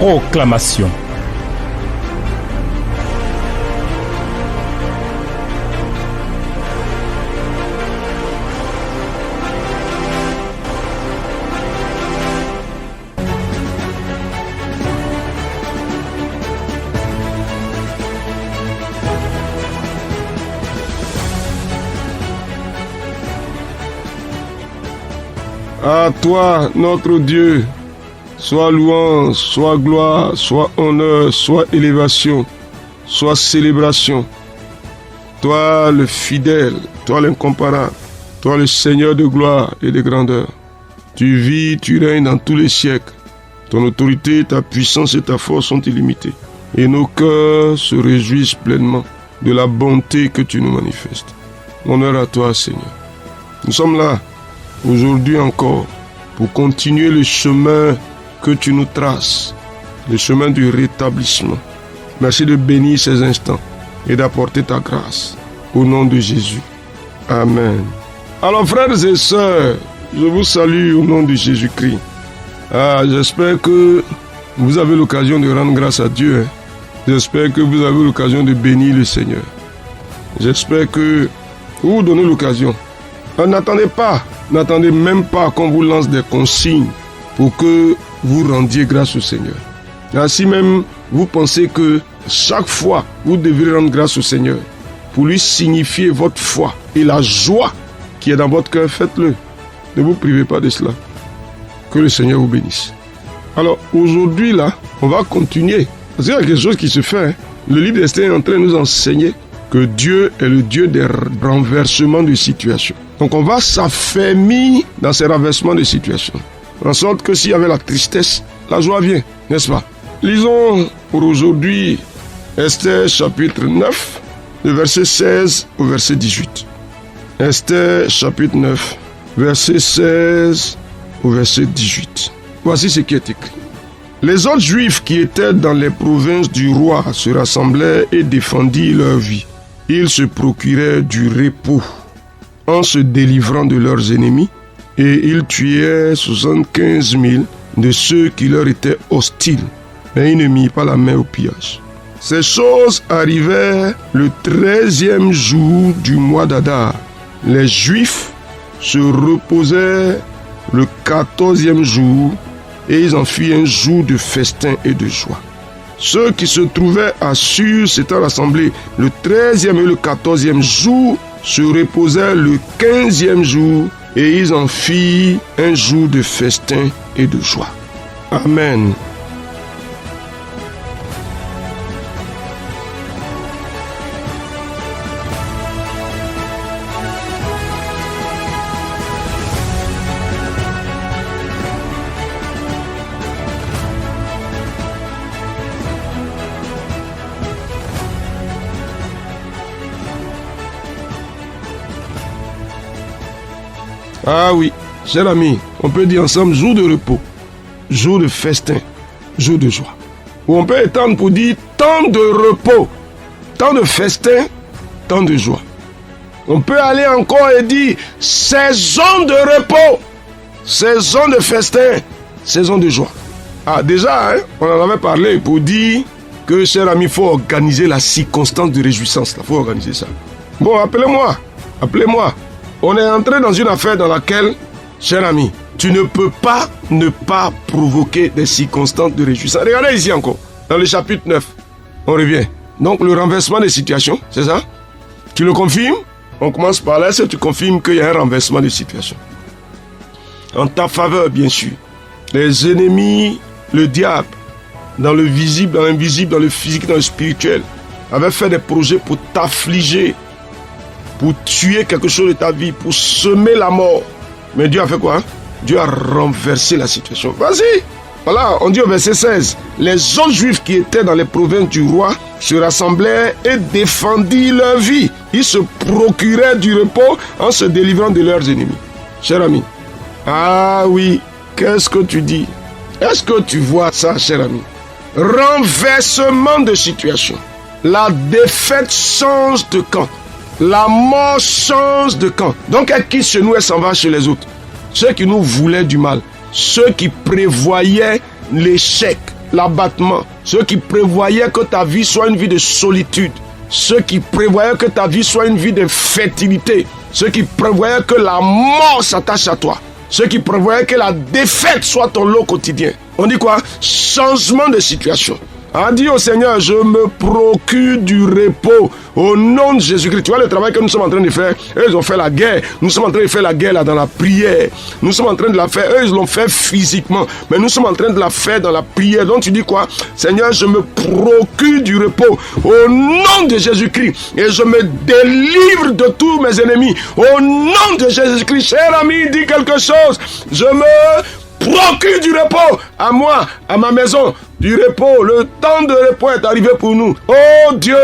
Proclamation. À toi, notre Dieu, soit louange, soit gloire, soit honneur, soit élévation, soit célébration. Toi le fidèle, toi l'incomparable, toi le Seigneur de gloire et de grandeur. Tu vis, tu règnes dans tous les siècles. Ton autorité, ta puissance et ta force sont illimitées. Et nos cœurs se réjouissent pleinement de la bonté que tu nous manifestes. Honneur à toi, Seigneur. Nous sommes là aujourd'hui encore pour continuer le chemin que tu nous traces, le chemin du rétablissement. Merci de bénir ces instants et d'apporter ta grâce. Au nom de Jésus. Amen. Alors frères et sœurs, je vous salue au nom de Jésus-Christ. J'espère que vous avez l'occasion de rendre grâce à Dieu. J'espère que vous avez l'occasion de bénir le Seigneur. J'espère que vous vous donnez l'occasion. N'attendez même pas qu'on vous lance des consignes pour que vous rendiez grâce au Seigneur. Ainsi même, vous pensez que chaque fois, vous devrez rendre grâce au Seigneur pour lui signifier votre foi et la joie qui est dans votre cœur, faites-le. Ne vous privez pas de cela. Que le Seigneur vous bénisse. Alors, aujourd'hui, là, on va continuer. Parce qu'il y a quelque chose qui se fait. Le livre d'Esther est en train de nous enseigner que Dieu est le Dieu des renversements de situations. Donc on va s'affermir dans ces renversements de situations. En sorte que s'il y avait la tristesse, la joie vient, n'est-ce pas? Lisons pour aujourd'hui Esther chapitre 9, le verset 16 au verset 18. Esther chapitre 9, verset 16 au verset 18. Voici ce qui est écrit. Les autres Juifs qui étaient dans les provinces du roi se rassemblèrent et défendirent leur vie. Ils se procuraient du repos en se délivrant de leurs ennemis, et ils tuaient 75 000 de ceux qui leur étaient hostiles, mais ils ne mirent pas la main au pillage. Ces choses arrivèrent le 13e jour du mois d'Adar. Les Juifs se reposèrent le 14e jour, et ils en firent un jour de festin et de joie. Ceux qui se trouvaient à Sur s'étant rassemblés le 13e et le 14e jour, se reposèrent le 15e jour, et ils en firent un jour de festin et de joie. Amen. Ah oui, chers amis, on peut dire ensemble jour de repos, jour de festin, jour de joie. Ou on peut étendre pour dire temps de repos, temps de festin, temps de joie. On peut aller encore et dire saison de repos, saison de festin, saison de joie. Déjà, on en avait parlé pour dire que, chers amis, il faut organiser la circonstance de réjouissance. Il faut organiser ça. Bon, appelez-moi. On est entré dans une affaire dans laquelle, cher ami, tu ne peux pas ne pas provoquer des circonstances de réjouissance. Regardez ici encore, dans le chapitre 9. On revient. Donc le renversement des situations, c'est ça? Tu le confirmes? On commence par là, est-ce que tu confirmes qu'il y a un renversement des situations? En ta faveur, bien sûr. Les ennemis, le diable, dans le visible, dans l'invisible, dans le physique, dans le spirituel, avaient fait des projets pour t'affliger, pour tuer quelque chose de ta vie, pour semer la mort. Mais Dieu a fait quoi? Dieu a renversé la situation. Vas-y. Voilà, on dit au verset 16. Les autres Juifs qui étaient dans les provinces du roi se rassemblèrent et défendirent leur vie. Ils se procuraient du repos en se délivrant de leurs ennemis. Cher ami. Ah oui, qu'est-ce que tu dis? Est-ce que tu vois ça, cher ami? Renversement de situation. La défaite change de camp. La mort change de camp. Donc elle quitte chez nous, elle s'en va chez les autres. Ceux qui nous voulaient du mal, ceux qui prévoyaient l'échec, l'abattement, ceux qui prévoyaient que ta vie soit une vie de solitude, ceux qui prévoyaient que ta vie soit une vie d'infertilité, ceux qui prévoyaient que la mort s'attache à toi, ceux qui prévoyaient que la défaite soit ton lot quotidien. On dit quoi? Changement de situation. On dit au Seigneur, je me procure du repos au nom de Jésus-Christ. Tu vois le travail que nous sommes en train de faire. Eux, ils ont fait la guerre. Nous sommes en train de faire la guerre là dans la prière. Nous sommes en train de la faire. Eux, ils l'ont fait physiquement. Mais nous sommes en train de la faire dans la prière. Donc tu dis quoi? Seigneur, je me procure du repos au nom de Jésus-Christ. Et je me délivre de tous mes ennemis. Au nom de Jésus-Christ. Cher ami, dis quelque chose. Je me procure du repos à moi, à ma maison. Du repos, le temps de repos est arrivé pour nous. Oh Dieu,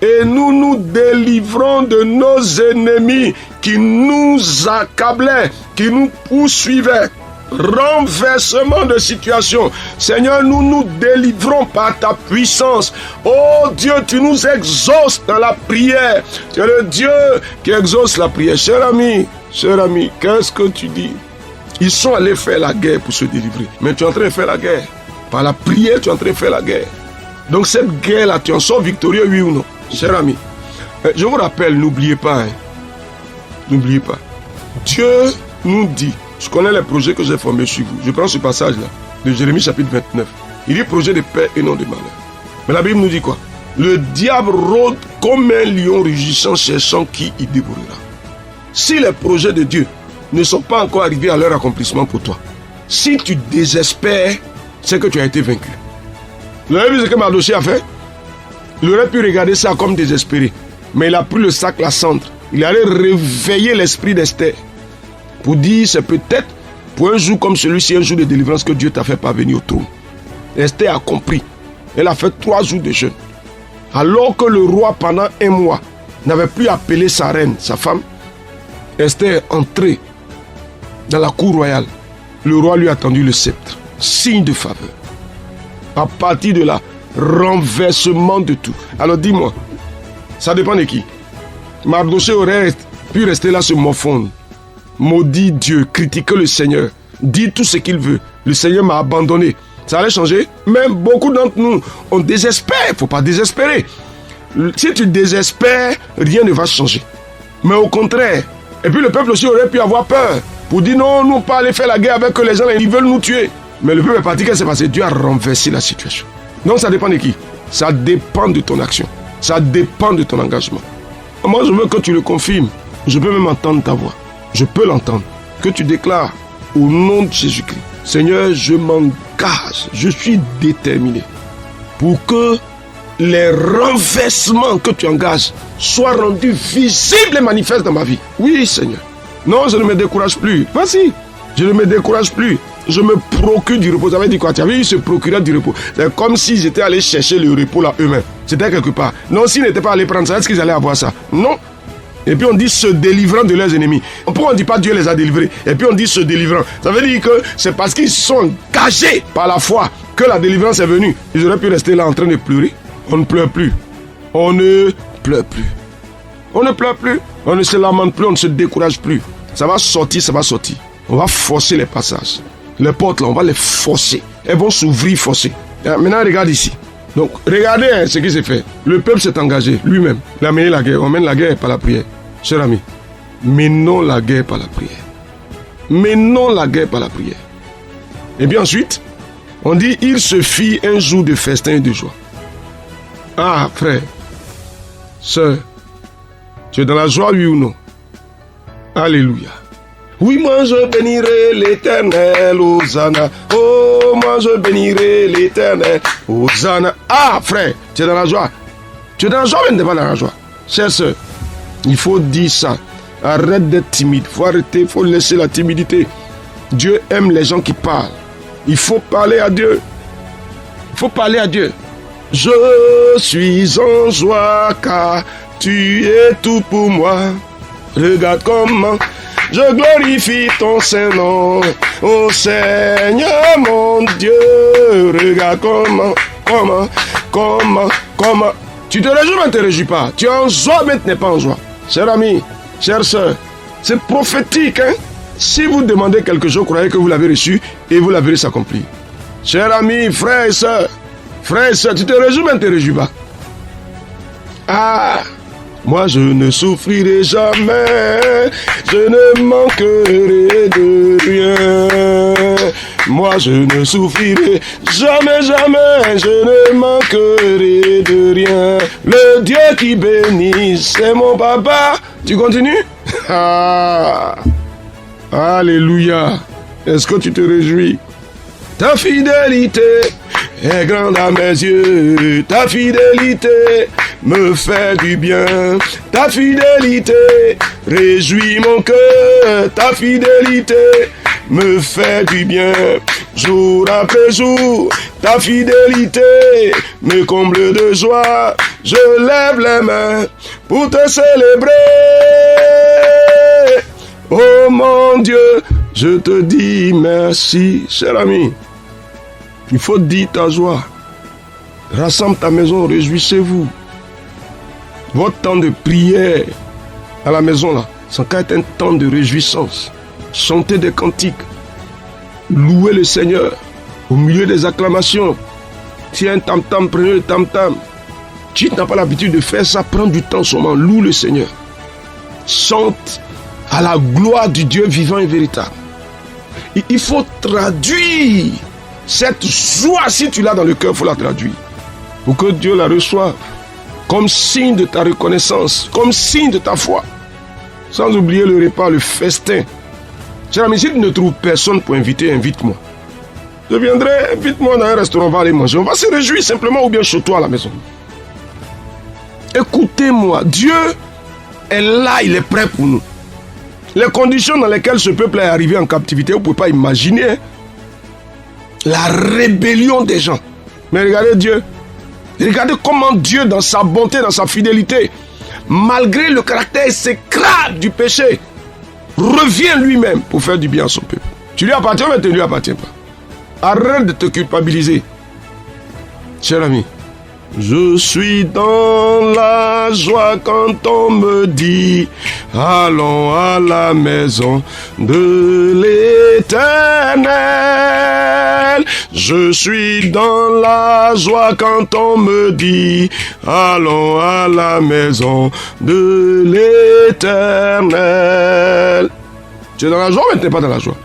et nous nous délivrons de nos ennemis qui nous accablaient, qui nous poursuivaient. Renversement de situation. Seigneur, nous nous délivrons par ta puissance. Oh Dieu, tu nous exauces dans la prière. Tu es le Dieu qui exauce la prière. Cher ami, qu'est-ce que tu dis? Ils sont allés faire la guerre pour se délivrer. Mais tu es en train de faire la guerre. Par la prière, tu es en train de faire la guerre. Donc cette guerre-là, tu en sors victorieux, oui ou non? Cher ami, je vous rappelle, n'oubliez pas. N'oubliez pas. Dieu nous dit, je connais les projets que j'ai formés sur vous. Je prends ce passage-là, de Jérémie chapitre 29. Il dit projet de paix et non de malheur. Mais la Bible nous dit quoi? Le diable rôde comme un lion rugissant, cherchant qui il dévorera. Si les projets de Dieu ne sont pas encore arrivés à leur accomplissement pour toi, si tu désespères, c'est que tu as été vaincu. Vous avez vu ce que Mardochée a fait? Il aurait pu regarder ça comme désespéré. Mais il a pris le sac, la cendre. Il allait réveiller l'esprit d'Esther. Pour dire, c'est peut-être pour un jour comme celui-ci, un jour de délivrance que Dieu t'a fait parvenir au trône. Esther a compris. Elle a fait 3 jours de jeûne. Alors que le roi, pendant 1 mois, n'avait plus appelé sa reine, sa femme, Esther est entrée dans la cour royale. Le roi lui a tendu le sceptre. Signe de faveur. À partir de là, renversement de tout. Alors dis-moi, ça dépend de qui? Mardochée aurait pu rester là se morfondre, maudit Dieu, critiquer le Seigneur, dire tout ce qu'il veut. Le Seigneur m'a abandonné. Ça allait changer? Même beaucoup d'entre nous, on désespère. Il ne faut pas désespérer. Si tu désespères, rien ne va changer. Mais au contraire, et puis le peuple aussi aurait pu avoir peur pour dire non, nous pas aller faire la guerre avec les gens, ils veulent nous tuer. Mais le peuple est parti, qu'est-ce qui s'est passé? Dieu a renversé la situation. Donc ça dépend de qui? Ça dépend de ton action. Ça dépend de ton engagement. Moi, je veux que tu le confirmes. Je peux même entendre ta voix. Je peux l'entendre. Que tu déclares au nom de Jésus-Christ. Seigneur, je m'engage. Je suis déterminé pour que les renversements que tu engages soient rendus visibles et manifestes dans ma vie. Oui, Seigneur. Non, je ne me décourage plus. Vas-y. Je ne me décourage plus. Je me procure du repos. Ça veut dire quoi? Tu avais eu ce procureur du repos. C'est comme s'ils étaient allés chercher le repos là eux-mêmes. C'était quelque part. Non, s'ils n'étaient pas allés prendre ça, est-ce qu'ils allaient avoir ça? Non. Et puis on dit se délivrant de leurs ennemis. Pourquoi on ne dit pas Dieu les a délivrés? Et puis on dit se délivrant. Ça veut dire que c'est parce qu'ils sont engagés par la foi que la délivrance est venue. Ils auraient pu rester là en train de pleurer. On ne pleure plus. On ne pleure plus. On ne pleure plus. On ne se lamente plus. On ne se décourage plus. Ça va sortir, ça va sortir. On va forcer les passages. Les portes là, on va les forcer. Elles vont s'ouvrir forcées. Maintenant, regarde ici. Donc, regardez ce qui s'est fait. Le peuple s'est engagé lui-même. Il a mené la guerre. On mène la guerre par la prière. Cher ami, menons la guerre par la prière. Menons la guerre par la prière. Et bien ensuite, on dit, il se fit un jour de festin et de joie. Ah, frère, sœur, tu es dans la joie, oui ou non? Alléluia. Oui, moi je bénirai l'Éternel, Hosanna. Oh, moi je bénirai l'Éternel, Hosanna. Ah, frère, tu es dans la joie. Tu es dans la joie, mais tu n'es pas dans la joie. Chère sœur, il faut dire ça. Arrête d'être timide. Il faut arrêter, il faut laisser la timidité. Dieu aime les gens qui parlent. Il faut parler à Dieu. Il faut parler à Dieu. Je suis en joie car tu es tout pour moi. Regarde comment je glorifie ton Saint-Nom, ô Seigneur mon Dieu. Regarde comment. Tu te réjouis mais ne te réjouis pas. Tu es en joie mais tu n'es pas en joie. Cher ami, chère sœur, c'est prophétique. Si vous demandez quelque chose, croyez que vous l'avez reçu et vous la verrez s'accomplir. Cher ami, frère et soeur, tu te réjouis, mais ne te réjouis pas. Ah, moi je ne souffrirai jamais, je ne manquerai de rien. Moi je ne souffrirai jamais, je ne manquerai de rien. Le Dieu qui bénit, c'est mon papa. Tu continues? Ah, alléluia. Est-ce que tu te réjouis? Ta fidélité est grande à mes yeux. Ta fidélité me fait du bien. Ta fidélité réjouit mon cœur. Ta fidélité me fait du bien. Jour après jour, ta fidélité me comble de joie. Je lève les mains pour te célébrer. Oh mon Dieu, je te dis merci, cher ami. Il faut dire ta joie. Rassemble ta maison, réjouissez-vous. Votre temps de prière à la maison, là, ça doit être un temps de réjouissance. Chantez des cantiques. Louez le Seigneur. Au milieu des acclamations. Si un tam-tam, prenez le tam-tam. Si tu n'as pas l'habitude de faire ça, prends du temps seulement. Loue le Seigneur. Chante à la gloire du Dieu vivant et véritable. Il faut traduire cette joie, si tu l'as dans le cœur, il faut la traduire. Pour que Dieu la reçoive. Comme signe de ta reconnaissance. Comme signe de ta foi. Sans oublier le repas, le festin. Cher ami, si tu ne trouves personne pour inviter, invite-moi. Je viendrai, invite-moi dans un restaurant, on va aller manger. On va se réjouir simplement ou bien chez toi à la maison. Écoutez-moi, Dieu est là, il est prêt pour nous. Les conditions dans lesquelles ce peuple est arrivé en captivité, vous ne pouvez pas imaginer la rébellion des gens. Mais regardez Dieu. Regardez comment Dieu, dans sa bonté, dans sa fidélité, malgré le caractère sécrade du péché, revient lui-même pour faire du bien à son peuple. Tu lui appartiens, mais tu ne lui appartiens pas. Arrête de te culpabiliser. Cher ami, je suis dans la joie quand on me dit allons à la maison de l'Éternel. Je suis dans la joie quand on me dit allons à la maison de l'Éternel. Tu es dans la joie, mais tu n'es pas dans la joie.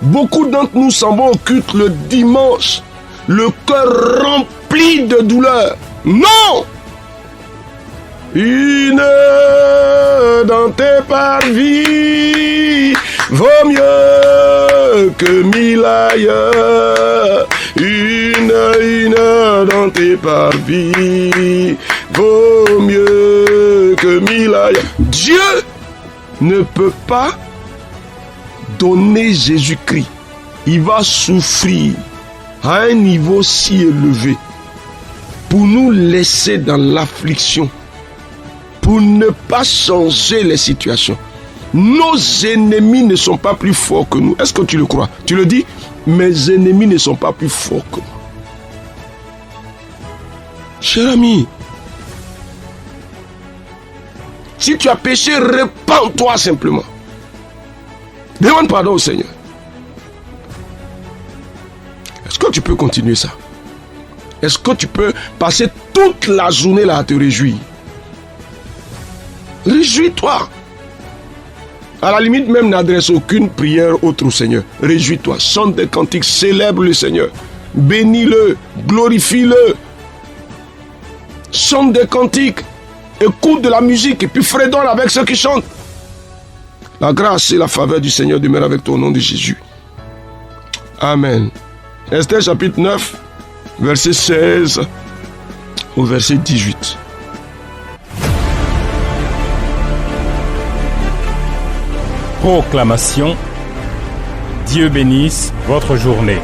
Beaucoup d'entre nous s'en vont au culte le dimanche, le cœur rempli de douleur. Non! Une dans tes parvis vaut mieux que 1000 ailleurs. Une dans tes parvis vaut mieux que 1000 ailleurs. Dieu ne peut pas donner Jésus-Christ. Il va souffrir à un niveau si élevé pour nous laisser dans l'affliction, pour ne pas changer les situations. Nos ennemis ne sont pas plus forts que nous. Est-ce que tu le crois? Tu le dis? Mes ennemis ne sont pas plus forts que moi. Cher ami, si tu as péché, repens-toi simplement. Demande pardon au Seigneur. Est-ce que tu peux continuer ça? Est-ce que tu peux passer toute la journée là à te réjouir? Réjouis-toi. À la limite même, n'adresse aucune prière autre au Seigneur. Réjouis-toi, chante des cantiques, célèbre le Seigneur. Bénis-le, glorifie-le. Chante des cantiques, écoute de la musique et puis fredonne avec ceux qui chantent. La grâce et la faveur du Seigneur demeurent avec toi au nom de Jésus. Amen. Esther chapitre 9, verset 16 au verset 18. Proclamation. Dieu bénisse votre journée.